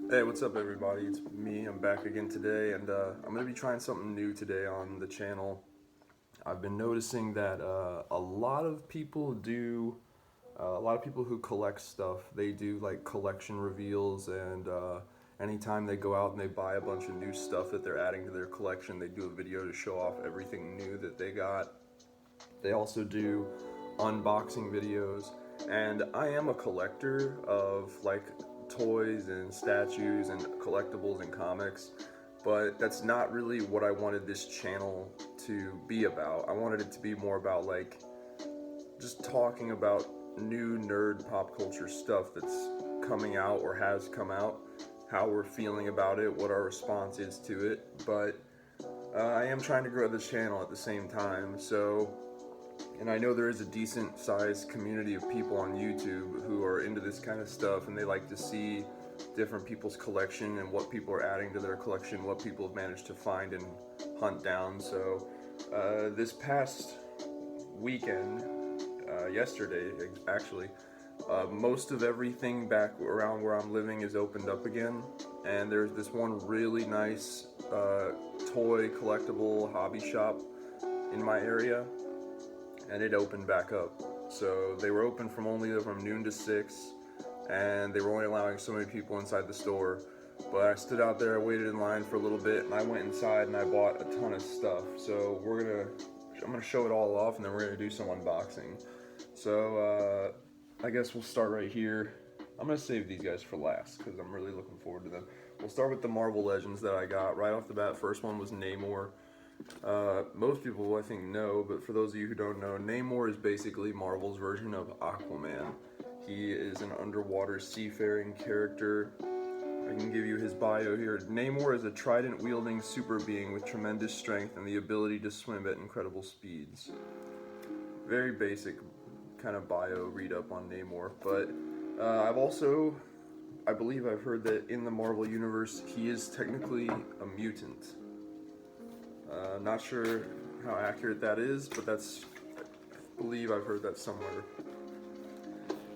Hey, what's up, everybody? It's me. I'm back again today, and I'm going to be trying something new today on the channel. I've been noticing that a lot of people a lot of people who collect stuff, they do like collection reveals, and anytime they go out and they buy a bunch of new stuff that they're adding to their collection, they do a video to show off everything new that they got. They also do unboxing videos, and I am a collector of like toys and statues and collectibles and comics, but that's not really what I wanted this channel to be about. I wanted it to be more about like just talking about new nerd pop culture stuff that's coming out or has come out, how we're feeling about it, what our response is to it. But I am trying to grow the channel at the same time, so and I know there is a decent sized community of people on YouTube who are into this kind of stuff, and they like to see different people's collection and what people are adding to their collection, what people have managed to find and hunt down. So this past weekend, yesterday actually, most of everything back around where I'm living is opened up again, and there's this one really nice toy collectible hobby shop in my area, and it opened back up. So they were open from noon to 6, and they were only allowing so many people inside the store. But I stood out there, I waited in line for a little bit, and I went inside and I bought a ton of stuff. So I'm gonna show it all off, and then we're gonna do some unboxing. So I guess we'll start right here. I'm gonna save these guys for last because I'm really looking forward to them. We'll start with the Marvel Legends that I got right off the bat. First one was Namor. Most people I think know, but for those of you who don't know, Namor is basically Marvel's version of Aquaman. He is an underwater seafaring character. I can give you his bio here. Namor is a trident-wielding super being with tremendous strength and the ability to swim at incredible speeds. Very basic kind of bio read-up on Namor, but I believe I've heard that in the Marvel Universe, he is technically a mutant. Not sure how accurate that is, but I believe I've heard that somewhere.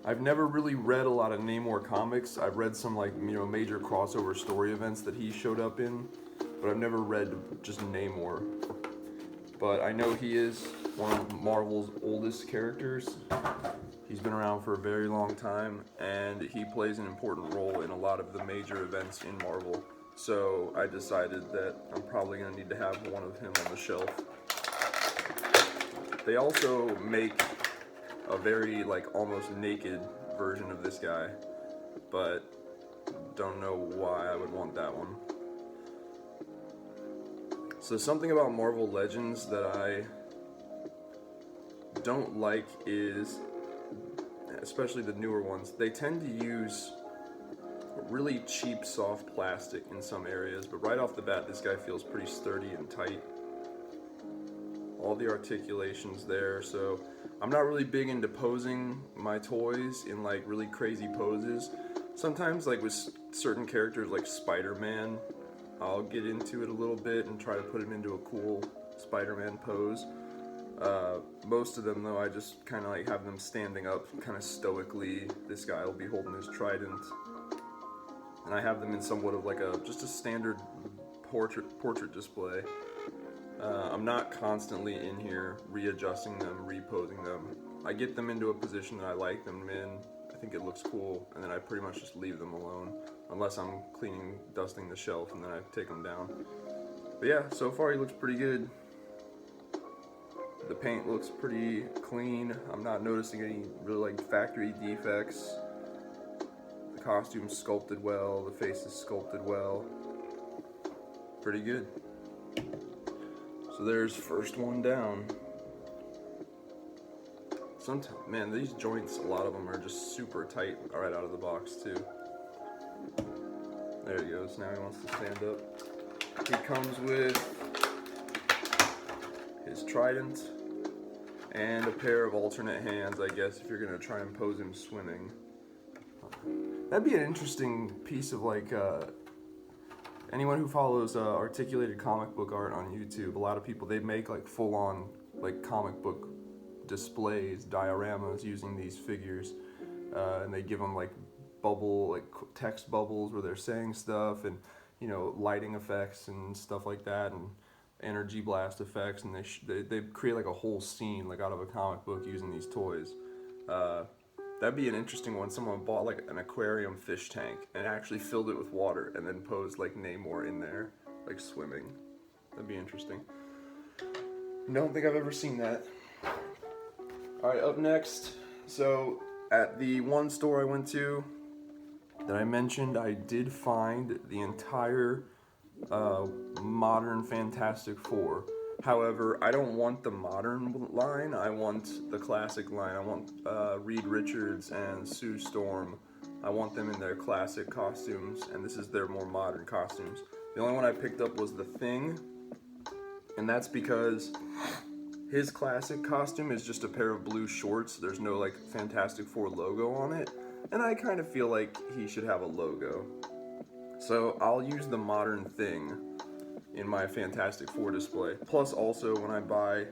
I've never really read a lot of Namor comics. I've read some major crossover story events that he showed up in, but I've never read just Namor. But I know he is one of Marvel's oldest characters. He's been around for a very long time, and he plays an important role in a lot of the major events in Marvel. So I decided that I'm probably going to need to have one of him on the shelf. They also make a very almost naked version of this guy, but don't know why I would want that one. So something about Marvel Legends that I don't like is, especially the newer ones, they tend to use really cheap soft plastic in some areas, but right off the bat this guy feels pretty sturdy and tight. All the articulations there, so I'm not really big into posing my toys in really crazy poses. Sometimes with certain characters like Spider-Man, I'll get into it a little bit and try to put him into a cool Spider-Man pose. Most of them though, I just kind of have them standing up kind of stoically. This guy will be holding his trident, and I have them in somewhat of just a standard portrait display. I'm not constantly in here readjusting them, reposing them. I get them into a position that I like them in, I think it looks cool, and then I pretty much just leave them alone, unless I'm dusting the shelf, and then I take them down. But yeah, so far he looks pretty good. The paint looks pretty clean. I'm not noticing any really factory defects. The costume's sculpted well, the face is sculpted well. Pretty good. So there's first one down. Sometimes, man, these joints, a lot of them are just super tight right out of the box too. There he goes, now he wants to stand up. He comes with his trident and a pair of alternate hands, I guess, if you're gonna try and pose him swimming. That'd be an interesting piece of anyone who follows articulated comic book art on YouTube. A lot of people, they make full-on comic book displays, dioramas using these figures, and they give them bubble, like text bubbles where they're saying stuff, and you know, lighting effects and stuff like that, and energy blast effects, and they create like a whole scene like out of a comic book using these toys. That'd be an interesting one. Someone bought like an aquarium fish tank and actually filled it with water and then posed like Namor in there, like swimming. That'd be interesting. Don't think I've ever seen that. Alright, up next. So, at the one store I went to that I mentioned, I did find the entire modern Fantastic Four. However, I don't want the modern line, I want the classic line. I want Reed Richards and Sue Storm. I want them in their classic costumes, and this is their more modern costumes. The only one I picked up was the Thing, and that's because his classic costume is just a pair of blue shorts. There's no like Fantastic Four logo on it, and I kind of feel like he should have a logo. So I'll use the modern Thing in my Fantastic Four display. Plus also when I buy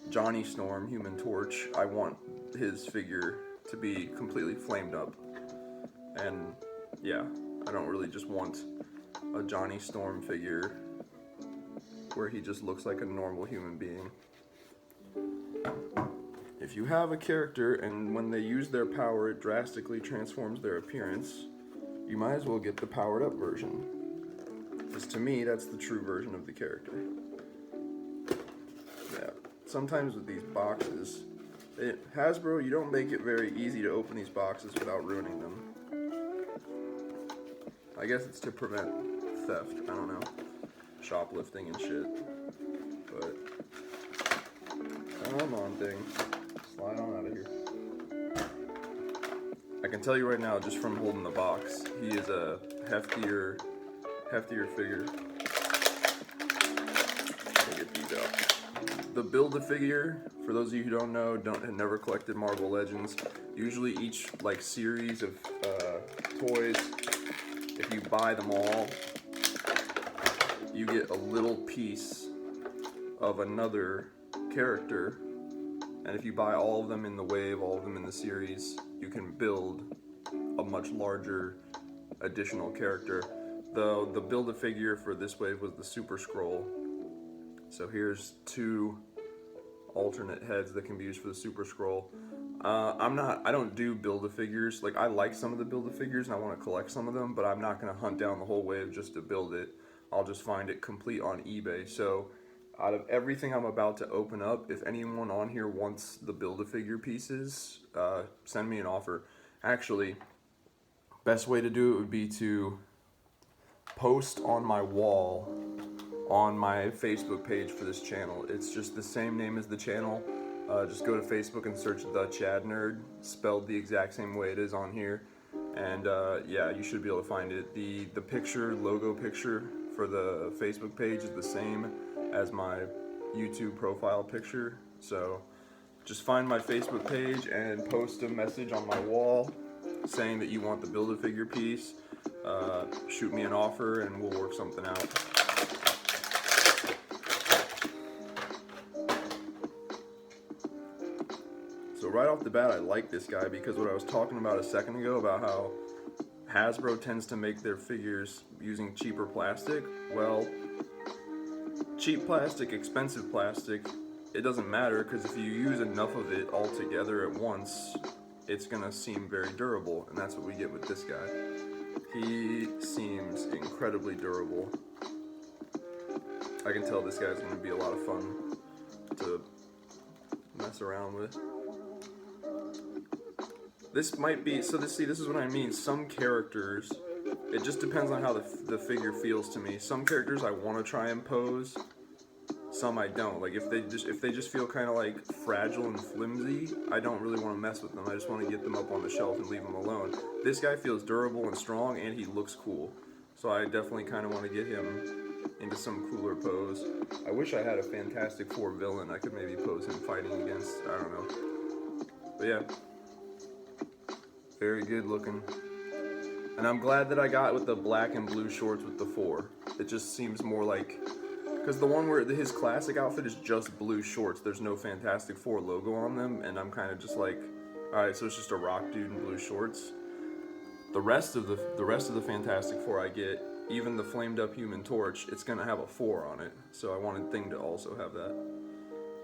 Johnny Storm, Human Torch, I want his figure to be completely flamed up. And yeah, I don't really just want a Johnny Storm figure where he just looks like a normal human being. If you have a character and when they use their power it drastically transforms their appearance, you might as well get the powered up version. Because to me, that's the true version of the character. Yeah, sometimes with these boxes, Hasbro, you don't make it very easy to open these boxes without ruining them. I guess it's to prevent theft, I don't know, shoplifting and shit. But, come on thing, slide on out of here. I can tell you right now, just from holding the box, he is a heftier figure. Let me get these out. The Build-A-Figure, for those of you who don't know, have never collected Marvel Legends, usually each like series of toys, if you buy them all, you get a little piece of another character, and if you buy all of them in the wave, all of them in the series, you can build a much larger additional character. The Build-A-Figure for this wave was the Super Skrull. So here's two alternate heads that can be used for the Super Skrull. I don't do Build-A-Figures. Like, I like some of the Build-A-Figures and I want to collect some of them, but I'm not going to hunt down the whole wave just to build it. I'll just find it complete on eBay. So out of everything I'm about to open up, if anyone on here wants the Build-A-Figure pieces, send me an offer. Actually, best way to do it would be to post on my wall on my Facebook page for this channel. It's just the same name as the channel. Just go to Facebook and search The Chad Nerd, spelled the exact same way it is on here. And yeah, you should be able to find it. The picture, logo picture for the Facebook page is the same as my YouTube profile picture. So just find my Facebook page and post a message on my wall saying that you want the Build-A-Figure piece. Shoot me an offer and we'll work something out. So right off the bat, I like this guy because what I was talking about a second ago about how Hasbro tends to make their figures using cheaper plastic. Well, cheap plastic, expensive plastic, it doesn't matter because if you use enough of it all together at once, it's gonna seem very durable, and that's what we get with this guy. He seems incredibly durable. I can tell this guy's gonna be a lot of fun to mess around with. This might be, so this is what I mean. Some characters, it just depends on how the figure feels to me. Some characters I want to try and pose, some I don't. Like if they just feel kind of like fragile and flimsy, I don't really want to mess with them. I just want to get them up on the shelf and leave them alone. This guy feels durable and strong, and he looks cool. So I definitely kind of want to get him into some cooler pose. I wish I had a Fantastic Four villain I could maybe pose him fighting against. I don't know. But yeah. Very good looking. And I'm glad that I got with the black and blue shorts with the 4. It just seems more like, because the one where his classic outfit is just blue shorts, there's no Fantastic Four logo on them, and I'm kind of just like, alright, so it's just a rock dude in blue shorts. the rest of the Fantastic Four I get, even the flamed up Human Torch, it's gonna have a 4 on it. So I wanted Thing to also have that.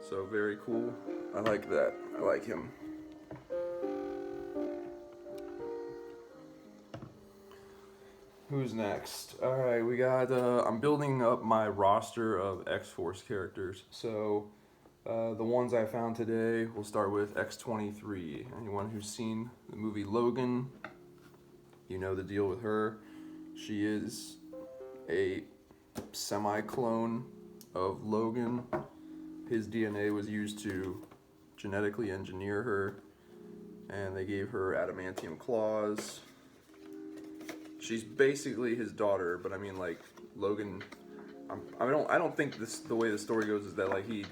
So very cool. I like that. I like him. Who's next? All right, we got. I'm building up my roster of X-Force characters. So the ones I found today, we'll start with X-23. Anyone who's seen the movie Logan, you know the deal with her. She is a semi-clone of Logan. His DNA was used to genetically engineer her, and they gave her adamantium claws. She's basically his daughter, but I mean, like, Logan. I don't think the way the story goes is that like he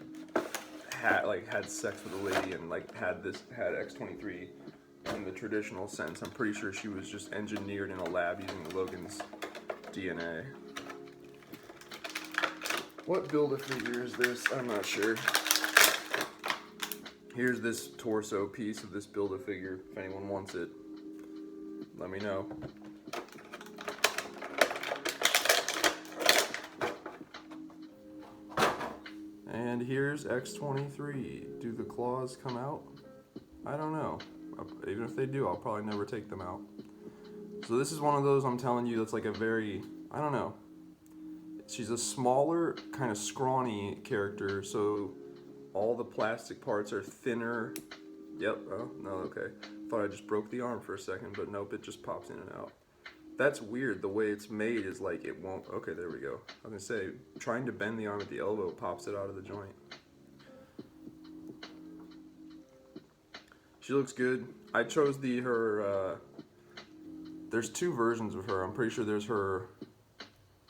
had sex with a lady and like had X-23 in the traditional sense. I'm pretty sure she was just engineered in a lab using Logan's DNA. What Build-A-Figure is this? I'm not sure. Here's this torso piece of this Build-A-Figure. If anyone wants it, let me know. And here's X-23. Do the claws come out? I don't know. Even if they do, I'll probably never take them out. So this is one of those, I'm telling you, that's like a very, I don't know. She's a smaller, kind of scrawny character, so all the plastic parts are thinner. Yep, oh, no, okay. Thought I just broke the arm for a second, but nope, it just pops in and out. That's weird, the way it's made is like it won't, okay, there we go. I was gonna say, trying to bend the arm at the elbow pops it out of the joint. She looks good. I chose there's 2 versions of her. I'm pretty sure there's her,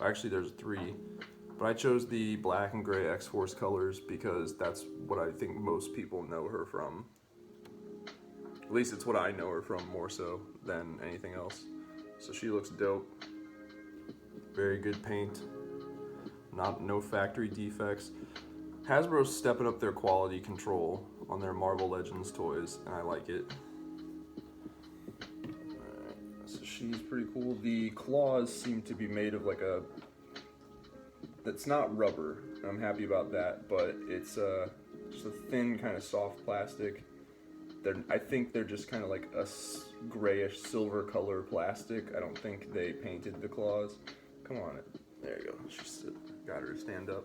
actually there's 3. But I chose the black and gray X-Force colors because that's what I think most people know her from. At least it's what I know her from more so than anything else. So she looks dope. Very good paint. No factory defects. Hasbro's stepping up their quality control on their Marvel Legends toys, and I like it. Alright, so she's pretty cool. The claws seem to be made of like that's not rubber. I'm happy about that, but it's just a thin kind of soft plastic. I think they're just kind of like a grayish silver color plastic. I don't think they painted the claws. Come on, there you go. She's got her to stand up.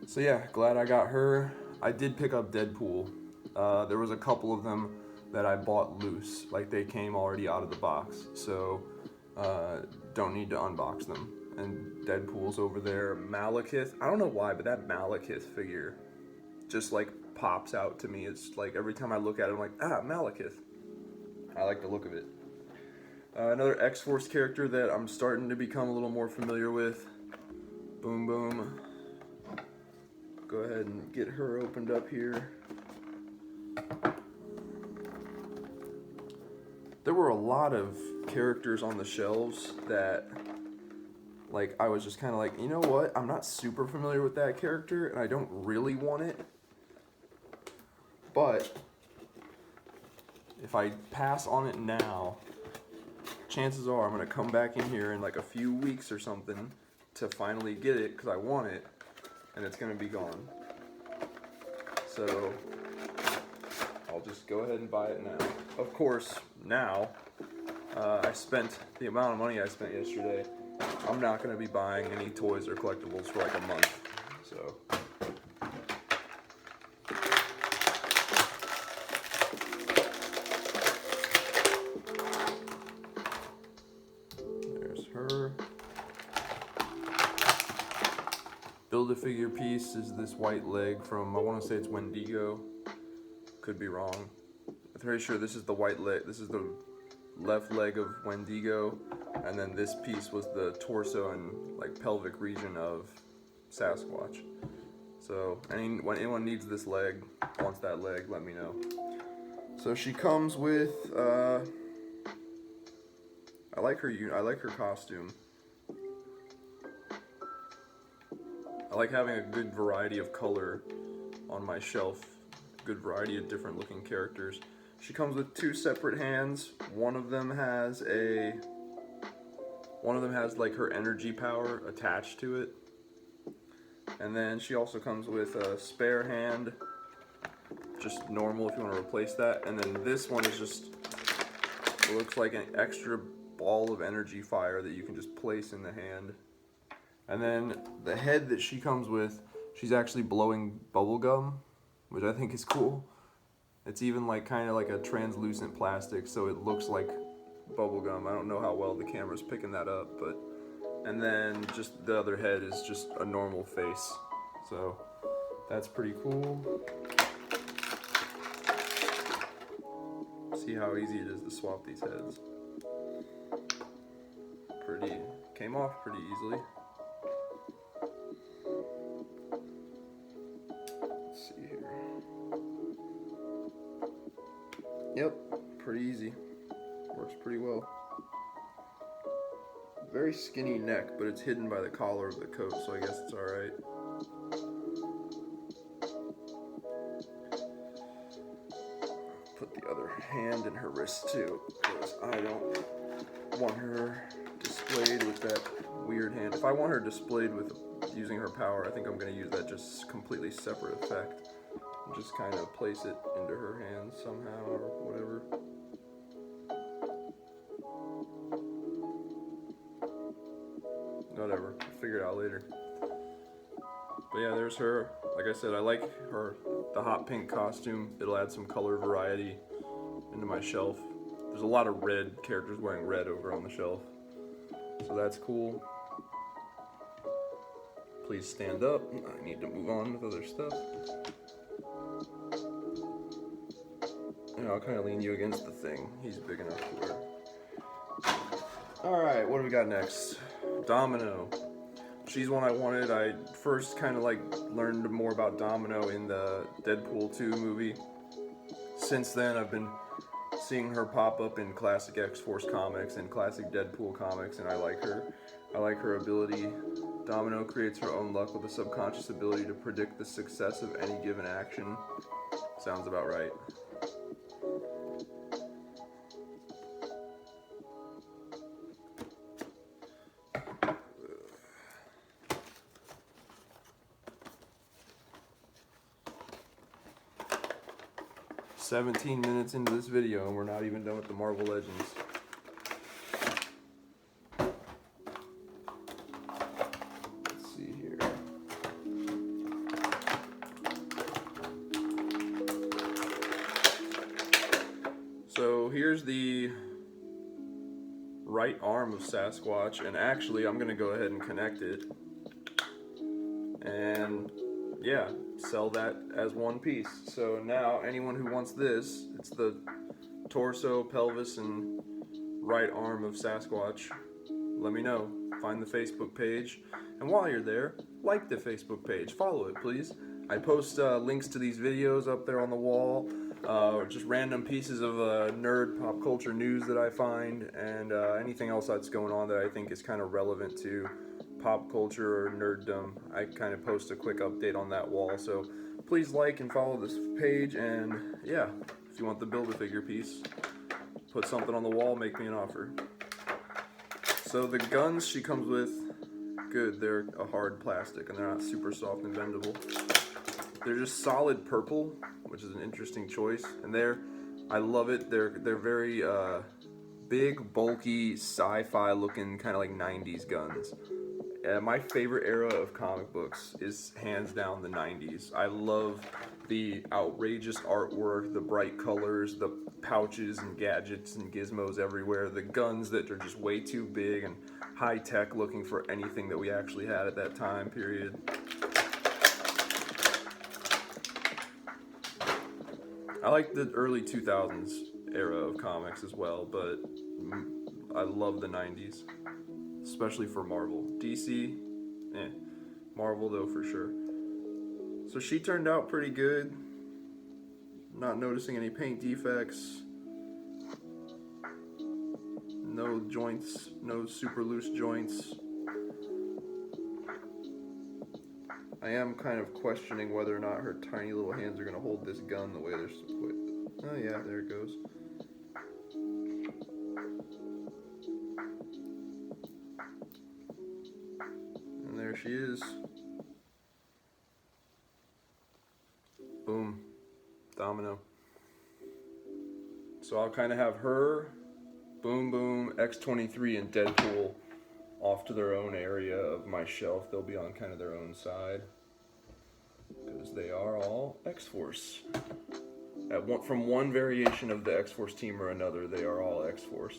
So yeah, glad I got her. I did pick up Deadpool. There was a couple of them that I bought loose, like they came already out of the box, so don't need to unbox them. And Deadpool's over there. Malekith, I don't know why, but that Malekith figure just like pops out to me. It's like every time I look at it, I'm like, Malekith. I like the look of it. Another X-Force character that I'm starting to become a little more familiar with. Boom Boom. Go ahead and get her opened up here. There were a lot of characters on the shelves that like I was just kind of like, you know what? I'm not super familiar with that character and I don't really want it. But if I pass on it now, chances are I'm going to come back in here in like a few weeks or something to finally get it because I want it, and it's going to be gone. So I'll just go ahead and buy it now. Of course, now I spent the amount of money I spent yesterday. I'm not going to be buying any toys or collectibles for like a month. So her. Build-A-Figure piece is this white leg from, I want to say it's Wendigo. Could be wrong. I'm pretty sure this is the white leg. This is the left leg of Wendigo, and then this piece was the torso and like pelvic region of Sasquatch. So when anyone needs this leg, wants that leg, let me know. So she comes with I like her costume. I like having a good variety of color on my shelf. Good variety of different looking characters. She comes with two separate hands. One of them has like her energy power attached to it. And then she also comes with a spare hand, just normal if you want to replace that. And then this one is just, it looks like an extra ball of energy fire that you can just place in the hand. And then the head that she comes with, she's actually blowing bubble gum, which I think is cool. It's even like kind of like a translucent plastic, so it looks like bubble gum. I don't know how well the camera's picking that up, but. And then just the other head is just a normal face. So that's pretty cool. See how easy it is to swap these heads. Came off pretty easily. Let's see here. Yep, pretty easy. Works pretty well. Very skinny neck, but it's hidden by the collar of the coat, so I guess it's alright. Put the other hand in her wrist too, because I don't want her displayed with that weird hand. If I want her displayed with using her power, I think I'm going to use that just completely separate effect. And just kind of place it into her hand somehow or whatever. Whatever, I'll figure it out later. But yeah, there's her. Like I said, I like the hot pink costume. It'll add some color variety into my shelf. There's a lot of red characters wearing red over on the shelf, so that's cool. Please stand up. I need to move on with other stuff. And I'll kind of lean you against the thing. He's big enough to wear. Alright, what do we got next? Domino. She's one I wanted. I first kind of like learned more about Domino in the Deadpool 2 movie. Since then, I've been seeing her pop up in classic X-Force comics and classic Deadpool comics, and I like her. I like her ability. Domino creates her own luck with a subconscious ability to predict the success of any given action. Sounds about right. "17 minutes into this video and we're not even done with the Marvel Legends." Let's see here. So here's the right arm of Sasquatch, and actually I'm gonna go ahead and connect it and yeah, sell that as one piece. So now anyone who wants this, it's the torso, pelvis, and right arm of Sasquatch. Let me know. Find the Facebook page, and while you're there, like the Facebook page. Follow it, please. I post links to these videos up there on the wall, or just random pieces of nerd pop culture news that I find, and anything else that's going on that I think is kind of relevant to pop culture or nerddom. I kind of post a quick update on that wall, so please like and follow this page, and yeah, if you want the Build-A-Figure piece, put something on the wall, make me an offer. So the guns she comes with, good, they're a hard plastic and they're not super soft and bendable. They're just solid purple, which is an interesting choice, and I love it. They're very big, bulky, sci-fi looking, kind of like 90s guns. My favorite era of comic books is hands down the 90s. I love the outrageous artwork, the bright colors, the pouches and gadgets and gizmos everywhere, the guns that are just way too big and high-tech looking for anything that we actually had at that time period. I like the early 2000s era of comics as well, but I love the 90s. Especially for Marvel. DC, Marvel though for sure. So she turned out pretty good. Not noticing any paint defects. No joints, no super loose joints. I am kind of questioning whether or not her tiny little hands are going to hold this gun the way they're Oh yeah, there it goes. And there she is. Boom. Domino. So I'll kind of have her, Boom Boom, X-23, and Deadpool off to their own area of my shelf. They'll be on kind of their own side because they are all X-Force. From one variation of the X-Force team or another, they are all X-Force.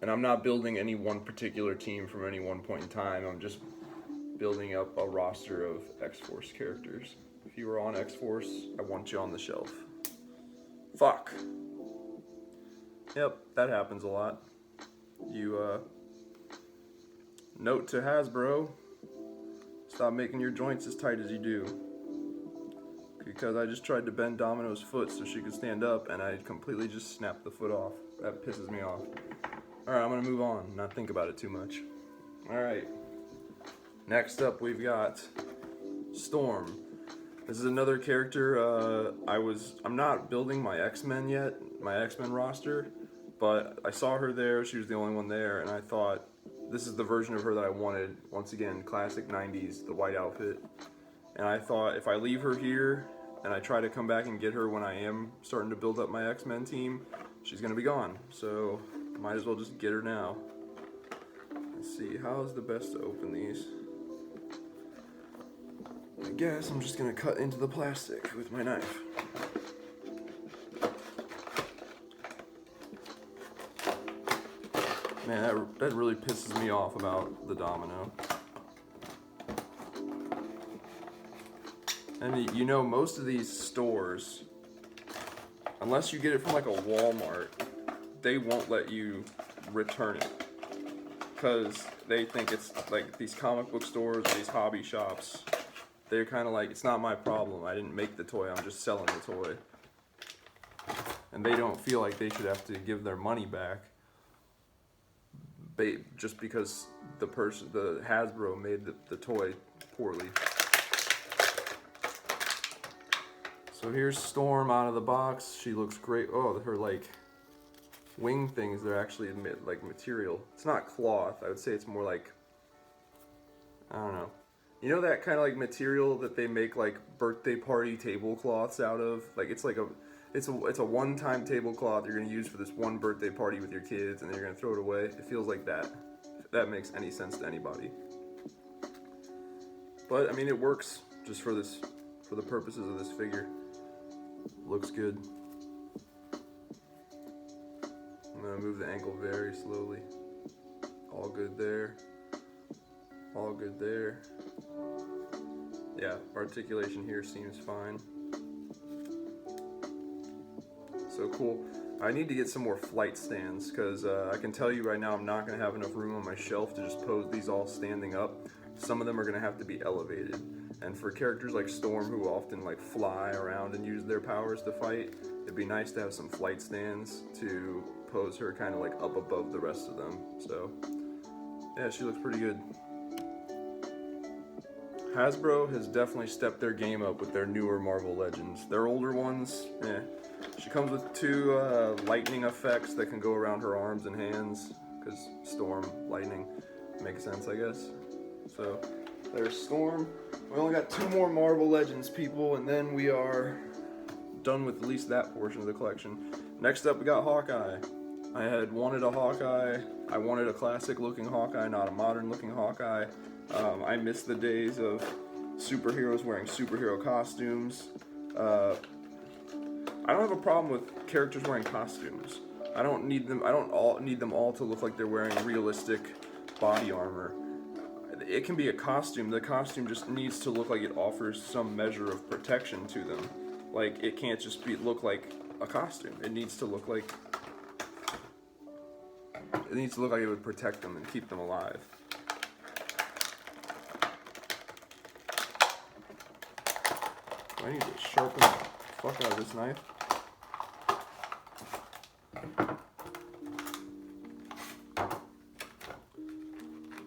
And I'm not building any one particular team from any one point in time. I'm just building up a roster of X-Force characters. If you were on X-Force, I want you on the shelf. Fuck. Yep, that happens a lot. Note to Hasbro, stop making your joints as tight as you do. Because I just tried to bend Domino's foot so she could stand up and I completely just snapped the foot off. That pisses me off. Alright, I'm gonna move on, not think about it too much. Alright. Next up we've got Storm. This is another character. I'm not building my X-Men yet, my X-Men roster, but I saw her there, she was the only one there, and I thought this is the version of her that I wanted. Once again, classic 90s, the white outfit. And I thought if I leave her here and I try to come back and get her when I am starting to build up my X-Men team, she's gonna be gone. So might as well just get her now. Let's see, how's the best to open these? I guess I'm just gonna cut into the plastic with my knife. Man, that really pisses me off about the Domino. And you know, most of these stores, unless you get it from like a Walmart, they won't let you return it. Because they think it's like these comic book stores or these hobby shops, they're kind of like, it's not my problem. I didn't make the toy, I'm just selling the toy. And they don't feel like they should have to give their money back just because the Hasbro made the toy poorly. So here's Storm out of the box. She looks great. Oh, her like wing things, they're actually like material. It's not cloth. I would say it's more like, I don't know. You know that kind of like material that they make like birthday party tablecloths out of? Like it's a one-time tablecloth you're gonna use for this one birthday party with your kids, and then you're gonna throw it away. It feels like that. If that makes any sense to anybody. But I mean, it works just for the purposes of this figure. Looks good. I'm gonna move the ankle very slowly. All good there. All good there. Yeah, articulation here seems fine. So cool. I need to get some more flight stands because I can tell you right now I'm not going to have enough room on my shelf to just pose these all standing up. Some of them are going to have to be elevated. And for characters like Storm, who often like fly around and use their powers to fight, it'd be nice to have some flight stands to pose her kind of like up above the rest of them. So yeah, she looks pretty good. Hasbro has definitely stepped their game up with their newer Marvel Legends. Their older ones, eh. She comes with two lightning effects that can go around her arms and hands, because Storm, lightning, makes sense, I guess. So, there's Storm. We only got two more Marvel Legends, people, and then we are done with at least that portion of the collection. Next up, we got Hawkeye. I had wanted a Hawkeye. I wanted a classic-looking Hawkeye, not a modern-looking Hawkeye. I miss the days of superheroes wearing superhero costumes. I don't have a problem with characters wearing costumes. I don't need them all to look like they're wearing realistic body armor. It can be a costume. The costume just needs to look like it offers some measure of protection to them. Like, it can't just look like a costume. It needs to look like it would protect them and keep them alive. I need to sharpen the fuck out of this knife.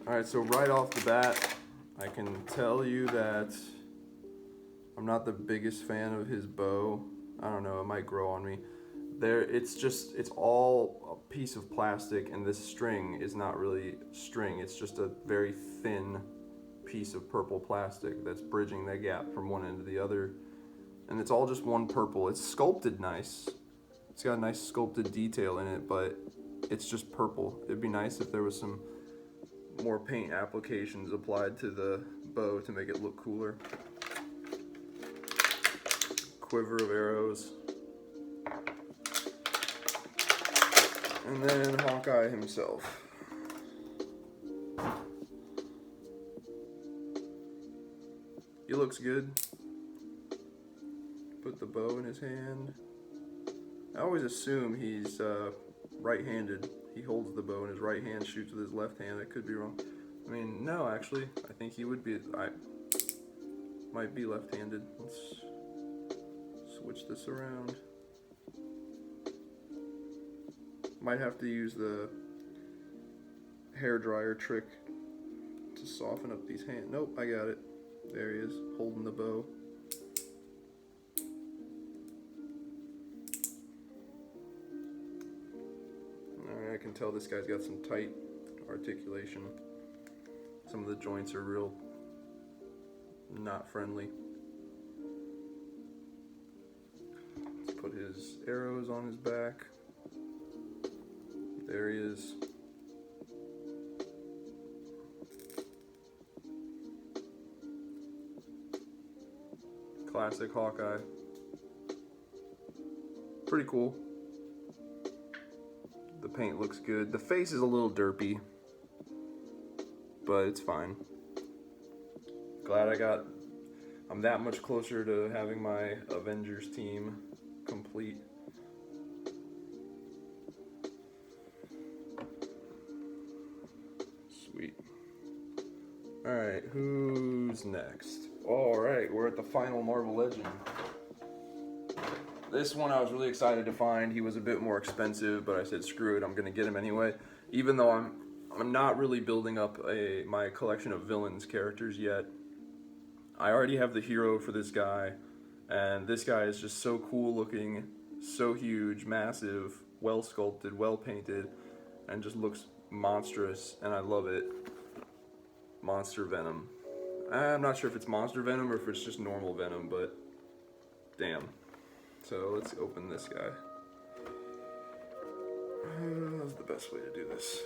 Alright, so right off the bat, I can tell you that I'm not the biggest fan of his bow. I don't know, it might grow on me. There, it's all a piece of plastic, and this string is not really string. It's just a very thin piece of purple plastic that's bridging the gap from one end to the other. And it's all just one purple. It's sculpted nice. It's got a nice sculpted detail in it, but it's just purple. It'd be nice if there was some more paint applications applied to the bow to make it look cooler. Quiver of arrows. And then Hawkeye himself. He looks good. Put the bow in his hand. I always assume he's right-handed. He holds the bow in his right hand, shoots with his left hand. I could be wrong. I mean, no, actually, I think he would be. I might be left-handed. Let's switch this around. Might have to use the hair dryer trick to soften up these hands. Nope, I got it. There he is, holding the bow. Alright, I can tell this guy's got some tight articulation. Some of the joints are real not friendly. Let's put his arrows on his back. There he is. Classic Hawkeye. Pretty cool. The paint looks good. The face is a little derpy, but it's fine. Glad I'm that much closer to having my Avengers team complete. Sweet. Alright, who's next? Alright, we're at the final Marvel Legend. This one I was really excited to find. He was a bit more expensive, but I said screw it, I'm gonna get him anyway. Even though I'm not really building up my collection of villains characters yet. I already have the hero for this guy, and this guy is just so cool looking, so huge, massive, well sculpted, well painted, and just looks monstrous, and I love it. Monster Venom. I'm not sure if it's Monster Venom or if it's just normal Venom, but damn. So let's open this guy. That's the best way to do this.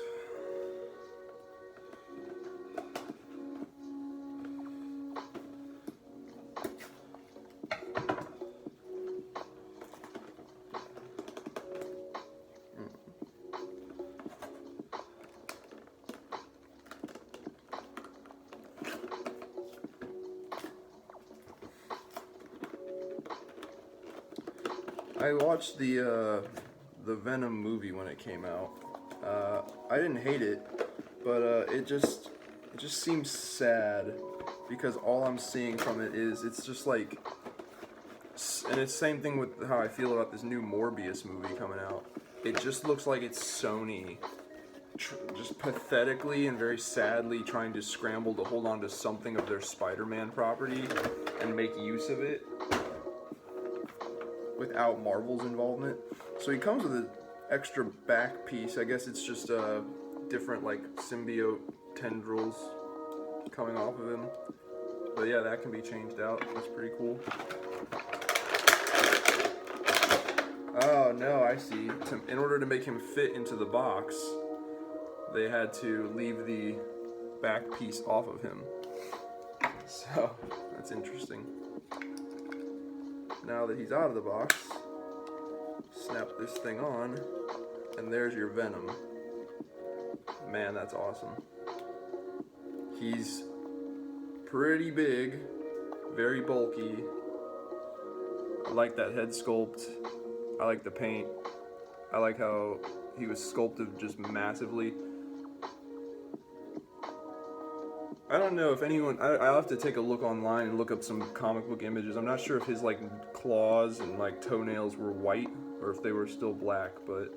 I watched the Venom movie when it came out. I didn't hate it, but it just seems sad because all I'm seeing from it is it's just like, and it's the same thing with how I feel about this new Morbius movie coming out. It just looks like it's Sony just pathetically and very sadly trying to scramble to hold on to something of their Spider-Man property and make use of it without Marvel's involvement. So he comes with an extra back piece. I guess it's just different like symbiote tendrils coming off of him. But yeah, that can be changed out. That's pretty cool. Oh no, I see. In order to make him fit into the box, they had to leave the back piece off of him. So that's interesting. Now that he's out of the box, snap this thing on, and there's your Venom. Man, that's awesome. He's pretty big, very bulky. I like that head sculpt. I like the paint. I like how he was sculpted just massively. I don't know if anyone, I'll have to take a look online and look up some comic book images. I'm not sure if his like claws and like toenails were white or if they were still black, but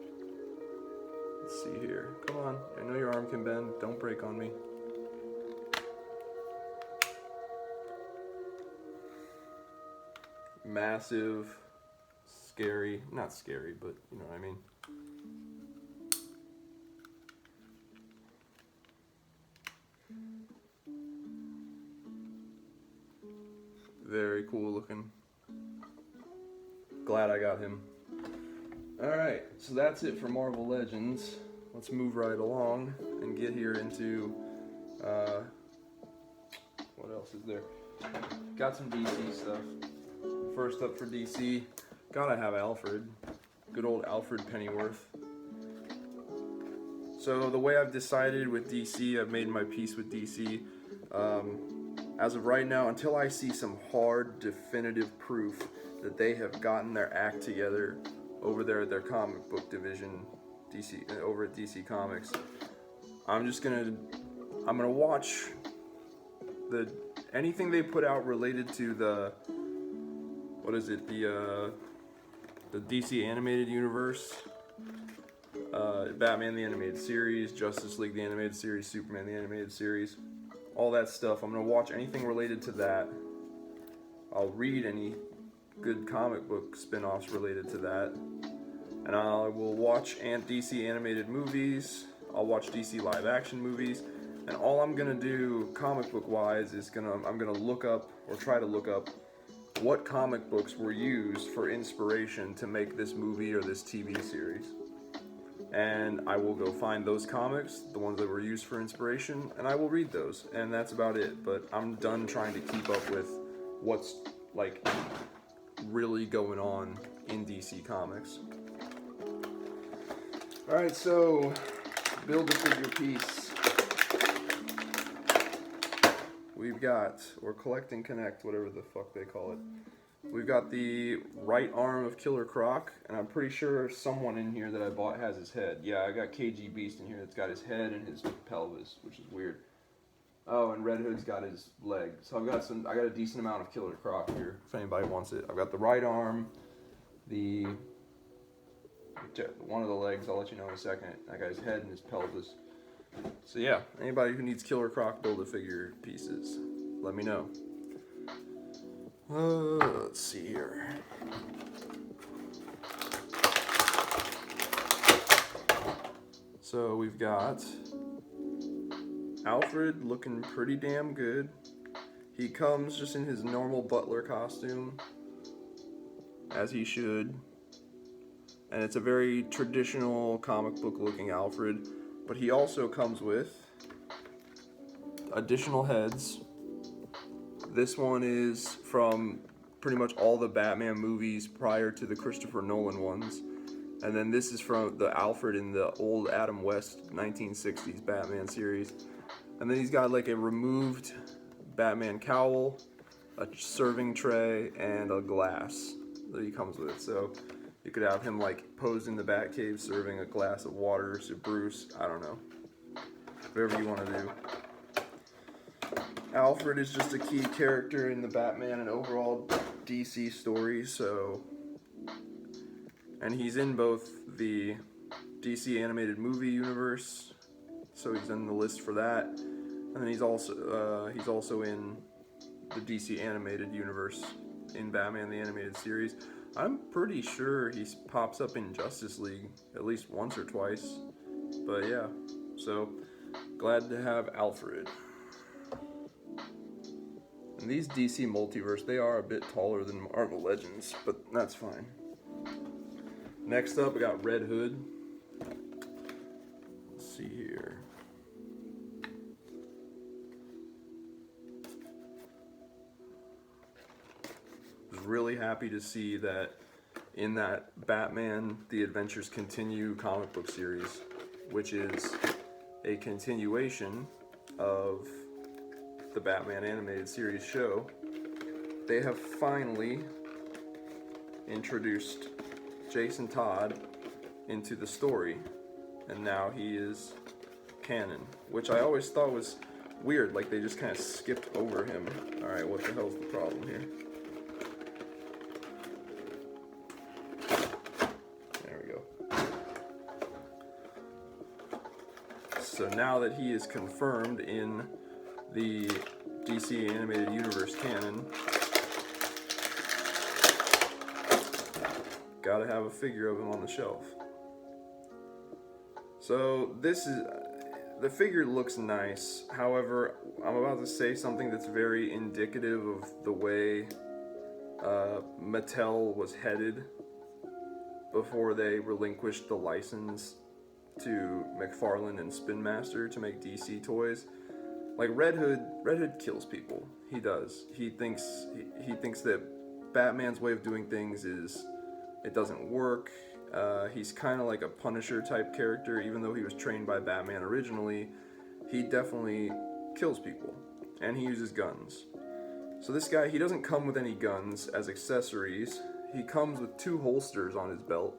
let's see here. Come on, I know your arm can bend, don't break on me. Massive scary. Not scary, but you know what I mean. Very cool looking. Glad I got him. Alright, so that's it for Marvel Legends. Let's move right along and get here into, what else is there? Got some DC stuff. First up for DC, gotta have Alfred. Good old Alfred Pennyworth. So the way I've decided with DC, I've made my peace with DC. As of right now, until I see some hard, definitive proof that they have gotten their act together over there at their comic book division, DC, over at DC Comics, I'm gonna watch anything they put out related to the DC animated universe, Batman the animated series, Justice League the animated series, Superman the animated series, all that stuff. I'm gonna watch anything related to that. I'll read any good comic book spin-offs related to that, and I will watch DC animated movies. I'll watch DC live action movies, and all I'm gonna do comic book wise is I'm gonna look up, or try to look up, what comic books were used for inspiration to make this movie or this TV series. And I will go find those comics, the ones that were used for inspiration, and I will read those, and that's about it. But I'm done trying to keep up with what's like really going on in DC Comics. Alright, so Build-A-Figure piece. We've got, or Collect and Connect, whatever the fuck they call it. We've got the right arm of Killer Croc, and I'm pretty sure someone in here that I bought has his head. Yeah, I got KG Beast in here that's got his head and his pelvis, which is weird. Oh, and Red Hood's got his leg. So I got a decent amount of Killer Croc here, if anybody wants it. I've got the right arm, one of the legs, I'll let you know in a second. I got his head and his pelvis. So yeah, anybody who needs Killer Croc Build-A-Figure pieces, let me know. Let's see here. So we've got Alfred looking pretty damn good. He comes just in his normal butler costume, as he should. And it's a very traditional comic book looking Alfred, but he also comes with additional heads. This one is from pretty much all the Batman movies prior to the Christopher Nolan ones. And then this is from the Alfred in the old Adam West 1960s Batman series. And then he's got like a removed Batman cowl, a serving tray, and a glass that he comes with. So you could have him like posed in the Batcave serving a glass of water to Bruce. I don't know. Whatever you want to do. Alfred is just a key character in the Batman and overall DC story, and he's in both the DC animated movie universe, so he's in the list for that, and then he's also in the DC animated universe in Batman the animated series. I'm pretty sure he pops up in Justice League at least once or twice, but yeah, so glad to have Alfred. And these DC Multiverse, they are a bit taller than Marvel Legends, but that's fine. Next up, we got Red Hood. Let's see here. I was really happy to see that in that Batman The Adventures Continue comic book series, which is a continuation of the Batman animated series show, they have finally introduced Jason Todd into the story, and now he is canon, which I always thought was weird, like they just kind of skipped over him. Alright, what the hell's the problem here? There we go. So now that he is confirmed in the DC animated universe canon, gotta have a figure of him on the shelf. So the figure looks nice. However, I'm about to say something that's very indicative of the way Mattel was headed before they relinquished the license to Mcfarlane and Spin Master to make DC toys. Like Red Hood kills people. He does. He thinks that Batman's way of doing things is it doesn't work. He's kind of like a Punisher type character, even though he was trained by Batman originally. He definitely kills people, and he uses guns. So this guy, he doesn't come with any guns as accessories. He comes with 2 holsters on his belt,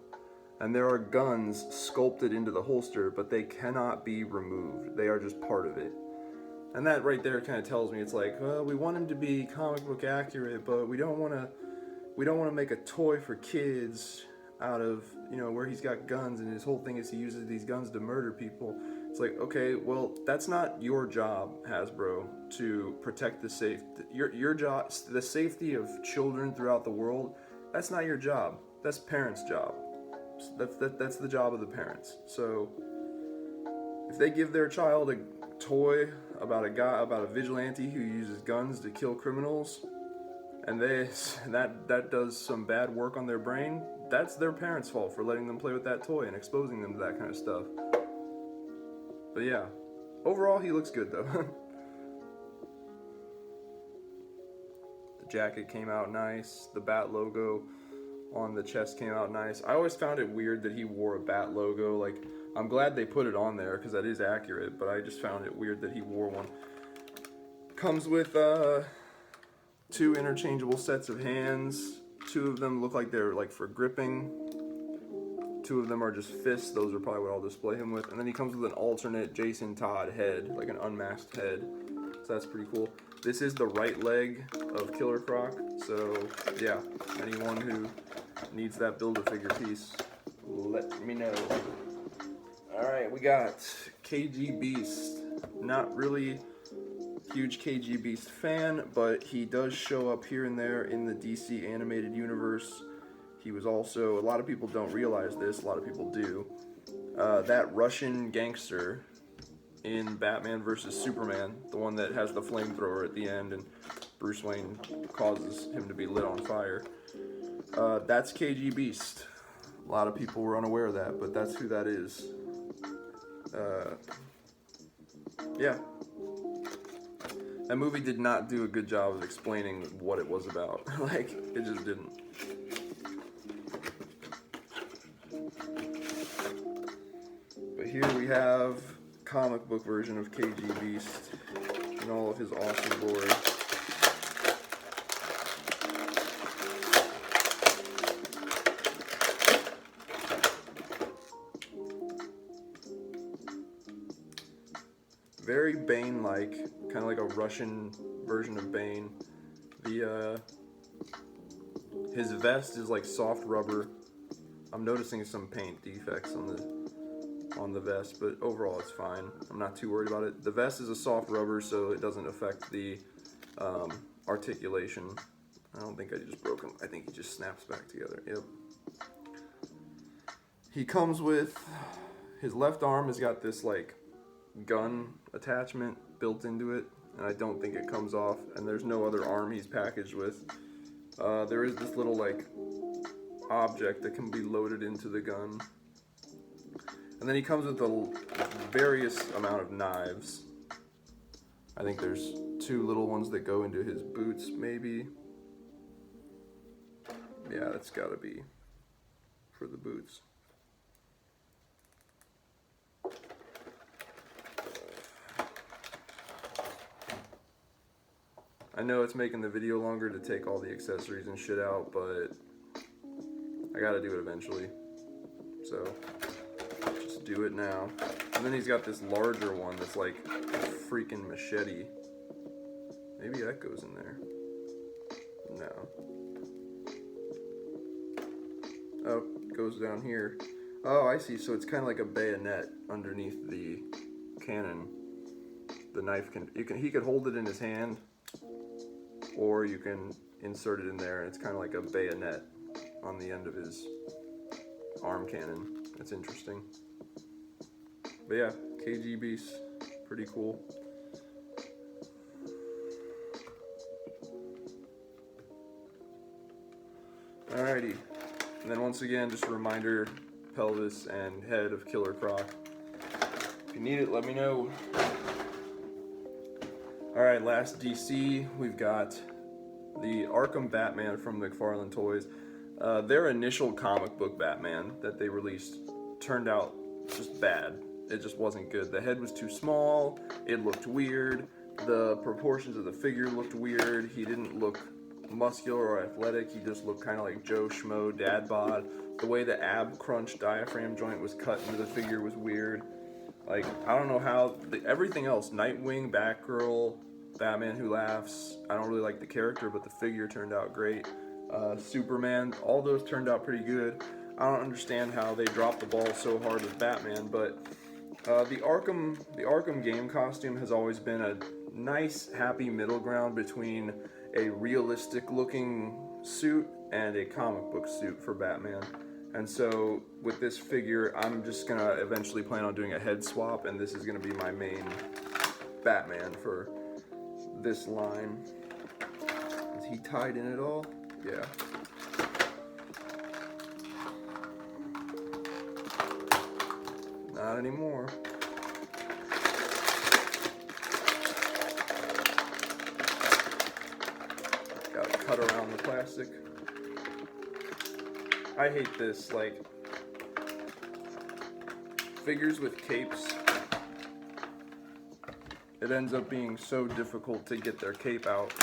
and there are guns sculpted into the holster, but they cannot be removed. They are just part of it. And that right there kind of tells me, it's like, well, we want him to be comic book accurate, but we don't want to make a toy for kids out of, where he's got guns, and his whole thing is he uses these guns to murder people. It's like, okay, well, that's not your job, Hasbro, to protect your job, the safety of children throughout the world. That's not your job. That's parents' job. That's the job of the parents. So if they give their child a toy about a vigilante who uses guns to kill criminals, and that does some bad work on their brain, that's their parents' fault for letting them play with that toy and exposing them to that kind of stuff. But yeah, overall he looks good though. The jacket came out nice. The Bat logo on the chest came out nice. I always found it weird that he wore a Bat logo. Like, I'm glad they put it on there because that is accurate, but I just found it weird that he wore one. Comes with 2 interchangeable sets of hands. 2 of them look like they're like for gripping. 2 of them are just fists. Those are probably what I'll display him with. And then he comes with an alternate Jason Todd head, like an unmasked head. So that's pretty cool. This is the right leg of Killer Croc. So yeah, anyone who needs that Build-A-Figure piece, let me know. Alright, we got KG Beast. Not really huge KG Beast fan, but he does show up here and there in the DC animated universe. He was also, a lot of people don't realize this, a lot of people do, that Russian gangster in Batman vs. Superman, the one that has the flamethrower at the end and Bruce Wayne causes him to be lit on fire. That's KG Beast. A lot of people were unaware of that, but that's who that is. Yeah. That movie did not do a good job of explaining what it was about. Like, it just didn't. But here we have comic book version of KG Beast in all of his awesome glory. Very Bane-like, kind of like a Russian version of Bane. His vest is like soft rubber. I'm noticing some paint defects on the vest, but overall it's fine. I'm not too worried about it. The vest is a soft rubber, so it doesn't affect the articulation. I don't think I just broke him. I think he just snaps back together. Yep. He comes with, his left arm has got this like gun attachment built into it, and I don't think it comes off, and there's no other arm he's packaged with. There is this little like object that can be loaded into the gun, and then he comes with a various amount of knives. I think there's 2 little ones that go into his boots, maybe. Yeah, that's gotta be for the boots. I know it's making the video longer to take all the accessories and shit out, but I gotta do it eventually. So, just do it now. And then he's got this larger one that's like a freaking machete. Maybe that goes in there. No. Oh, it goes down here. Oh, I see. So it's kind of like a bayonet underneath the cannon. The knife he could hold it in his hand, or you can insert it in there, and it's kind of like a bayonet on the end of his arm cannon. That's interesting. But yeah, KG Beast, pretty cool. Alrighty, and then once again, just a reminder, pelvis and head of Killer Croc. If you need it, let me know. Alright, last DC, we've got the Arkham Batman from Mcfarlane Toys. Their initial comic book Batman that they released turned out just bad. It just wasn't good. The head was too small, it looked weird, the proportions of the figure looked weird, he didn't look muscular or athletic, he just looked kind of like Joe Schmo dad bod. The way the ab crunch diaphragm joint was cut into the figure was weird. Like, I don't know how, everything else, Nightwing, Batgirl, Batman Who Laughs, I don't really like the character, but the figure turned out great. Superman, all those turned out pretty good. I don't understand how they dropped the ball so hard with Batman, but the Arkham game costume has always been a nice, happy middle ground between a realistic looking suit and a comic book suit for Batman. And so with this figure, I'm just gonna eventually plan on doing a head swap, and this is gonna be my main Batman for this line. Is he tied in at all? Yeah. Not anymore. Got to cut around the plastic. I hate this, like, figures with capes. It ends up being so difficult to get their cape out.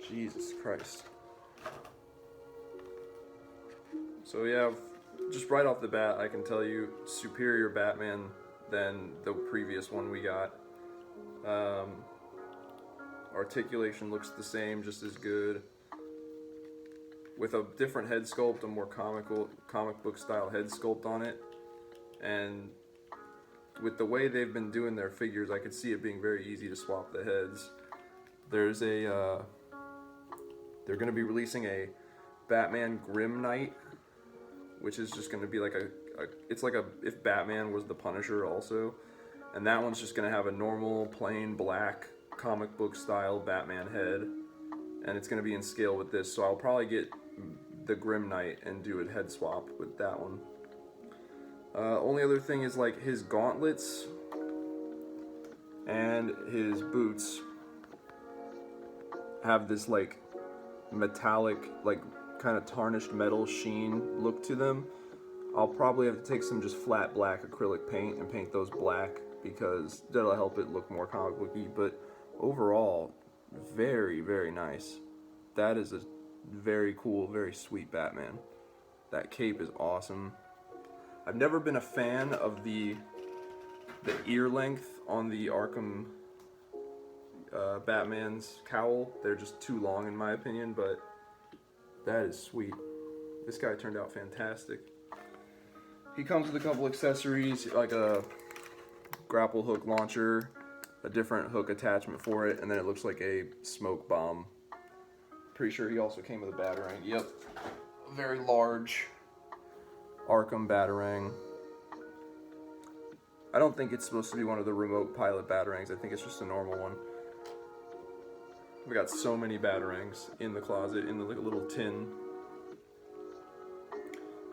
Jesus Christ. So yeah, just right off the bat, I can tell you, superior Batman than the previous one we got. Articulation looks the same, just as good. With a different head sculpt, a more comic book style head sculpt on it. And with the way they've been doing their figures, I could see it being very easy to swap the heads. There's a, they're going to be releasing a Batman Grim Knight, which is just going to be like it's like if Batman was the Punisher also. And that one's just going to have a normal, plain black comic book style Batman head, and it's going to be in scale with this, so I'll probably get the Grim Knight and do a head swap with that one. Only other thing is, like, his gauntlets and his boots have this like metallic, like kind of tarnished metal sheen look to them. I'll probably have to take some just flat black acrylic paint and paint those black, because that'll help it look more comic booky. But overall, very, very nice. That is a very cool, very sweet Batman. That cape is awesome. I've never been a fan of the ear length on the Arkham Batman's cowl. They're just too long in my opinion, but that is sweet. This guy turned out fantastic. He comes with a couple accessories, like a grapple hook launcher, a different hook attachment for it, and then it looks like a smoke bomb. Pretty sure he also came with a batarang. Yep, a very large Arkham batarang. I don't think it's supposed to be one of the remote pilot batarangs. I think it's just a normal one. We got so many batarangs in the closet, in the little tin.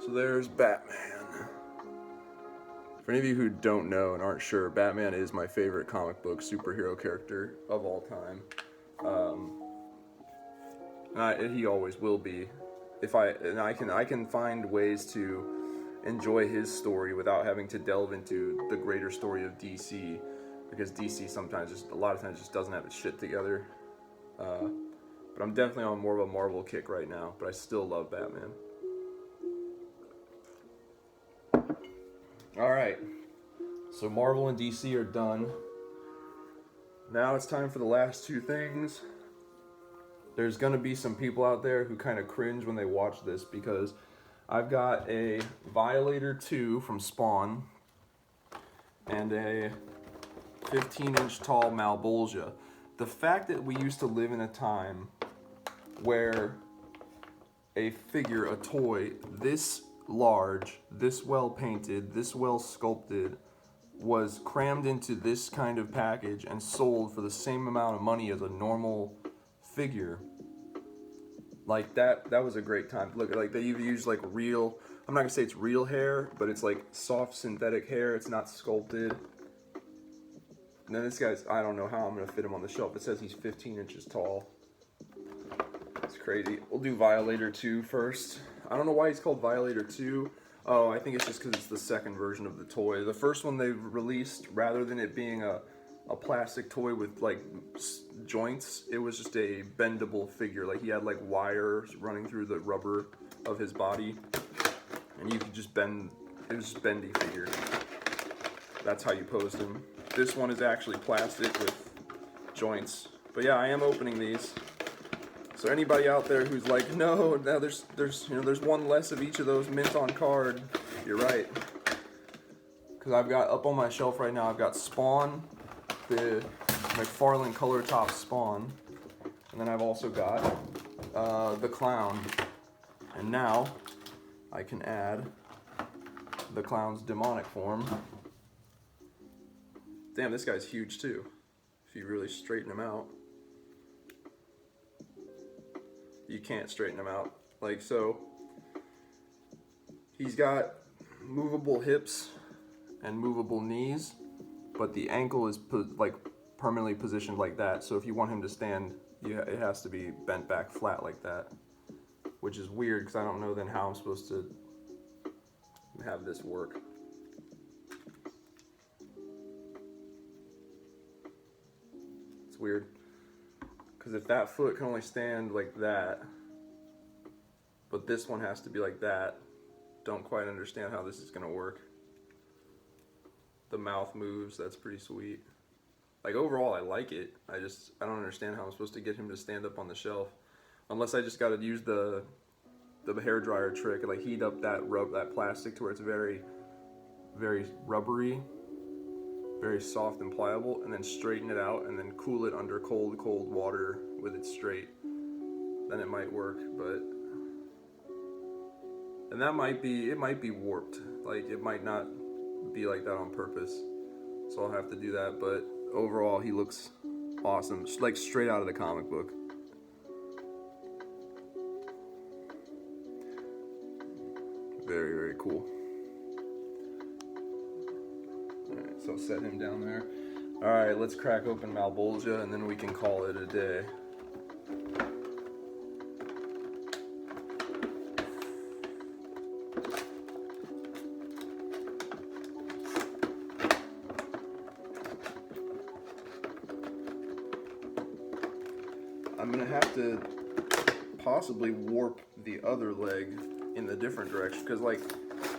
So there's Batman. For any of you who don't know and aren't sure, Batman is my favorite comic book superhero character of all time. And he always will be. I can find ways to enjoy his story without having to delve into the greater story of DC, because DC sometimes a lot of times just doesn't have its shit together. But I'm definitely on more of a Marvel kick right now, but I still love Batman. Alright, so Marvel and DC are done. Now it's time for the last two things. There's gonna be some people out there who kind of cringe when they watch this, because I've got a Violator 2 from Spawn and a 15-inch tall Malbolgia. The fact that we used to live in a time where a figure, a toy, this large, this well painted, this well sculpted, was crammed into this kind of package and sold for the same amount of money as a normal figure. Like that was a great time. Look, like they even use like real, I'm not gonna say it's real hair, but it's like soft synthetic hair. It's not sculpted. And then this guy's, I don't know how I'm gonna fit him on the shelf. It says he's 15 inches tall. It's crazy. We'll do Violator 2 first. I don't know why he's called Violator 2. Oh, I think it's just because it's the second version of the toy. The first one they've released, rather than it being a plastic toy with like joints, it was just a bendable figure. Like he had like wires running through the rubber of his body, and you could just bend. It was just bendy figure. That's how you posed him. This one is actually plastic with joints. But yeah, I am opening these. So anybody out there who's like, no, there's one less of each of those mint on card, you're right. Because I've got up on my shelf right now, I've got Spawn, the Mcfarlane color top Spawn, and then I've also got the Clown. And now I can add the Clown's demonic form. Damn, this guy's huge too, if you really straighten him out. You can't straighten him out. Like, so he's got movable hips and movable knees, but the ankle is like permanently positioned like that. So if you want him to stand, it has to be bent back flat like that, which is weird because I don't know then how I'm supposed to have this work. It's weird. Because if that foot can only stand like that, but this one has to be like that, don't quite understand how this is going to work. The mouth moves, that's pretty sweet. Like overall I like it, I don't understand how I'm supposed to get him to stand up on the shelf. Unless I just got to use the hair dryer trick, like heat up that plastic to where it's very, very rubbery, very soft and pliable, and then straighten it out and then cool it under cold water with it straight. Then it might work, and it might be warped. Like it might not be like that on purpose. So I'll have to do that, but overall he looks awesome. Like straight out of the comic book. Very, very cool. Alright, so set him down there. Alright, let's crack open Malbolgia and then we can call it a day. I'm gonna have to possibly warp the other leg in the different direction because like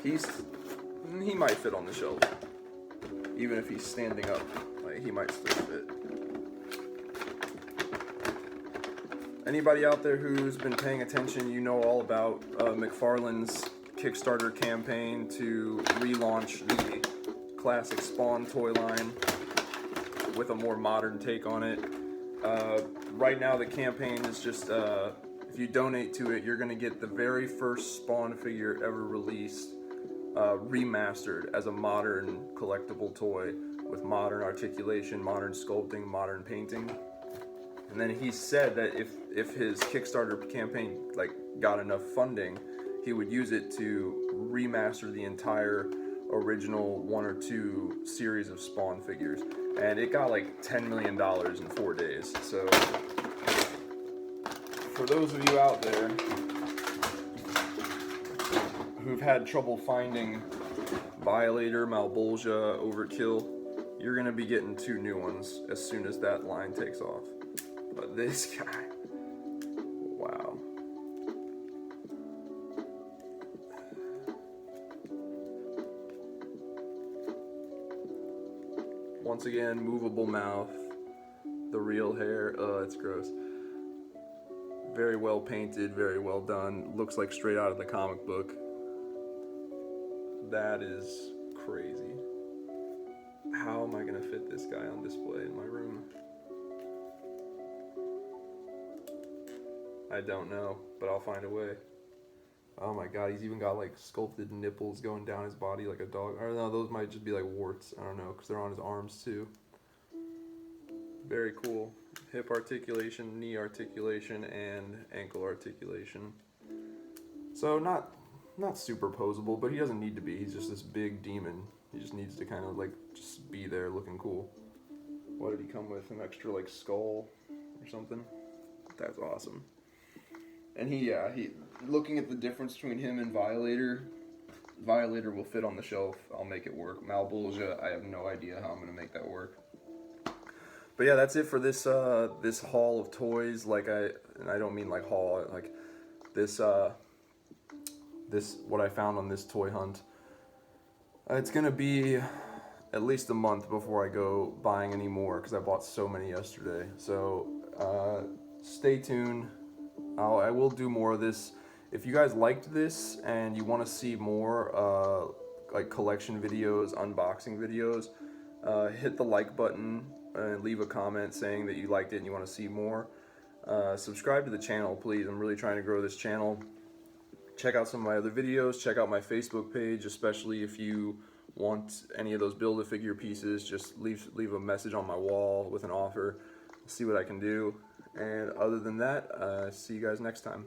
he might fit on the shelf. Even if he's standing up, like he might still fit. Anybody out there who's been paying attention, you know all about Mcfarlane's Kickstarter campaign to relaunch the classic Spawn toy line with a more modern take on it. Right now the campaign is just, if you donate to it, you're going to get the very first Spawn figure ever released, remastered as a modern collectible toy with modern articulation, modern sculpting, modern painting. And then he said that if his Kickstarter campaign like got enough funding, he would use it to remaster the entire original 1 or 2 series of Spawn figures. And it got like $10 million in 4 days. So for those of you out there who've had trouble finding Violator, Malbolgia, Overkill, you're gonna be getting 2 new ones as soon as that line takes off. But this guy, wow. Once again, movable mouth, the real hair, it's gross. Very well painted, very well done. Looks like straight out of the comic book. That is crazy. How am I gonna fit this guy on display in my room? I don't know, but I'll find a way. Oh my god, he's even got like sculpted nipples going down his body like a dog. I don't know, those might just be like warts. I don't know, because they're on his arms too. Very cool. Hip articulation, knee articulation, and ankle articulation. So not super posable, but he doesn't need to be. He's just this big demon. He just needs to kind of like just be there looking cool. What did he come with? An extra like skull or something? That's awesome. And he looking at the difference between him and Violator will fit on the shelf. I'll make it work. Malbolgia, I have no idea how I'm gonna make that work. But yeah, that's it for this this haul of toys. And I don't mean like haul, like this what I found on this toy hunt. It's gonna be at least a month before I go buying any more because I bought so many yesterday. So stay tuned. I will do more of this. If you guys liked this and you want to see more like collection videos, unboxing videos, hit the like button and leave a comment saying that you liked it and you want to see more. Subscribe to the channel, please. I'm really trying to grow this channel. Check out some of my other videos. Check out my Facebook page, especially if you want any of those Build-A-Figure pieces. Just leave a message on my wall with an offer. See what I can do. And other than that, see you guys next time.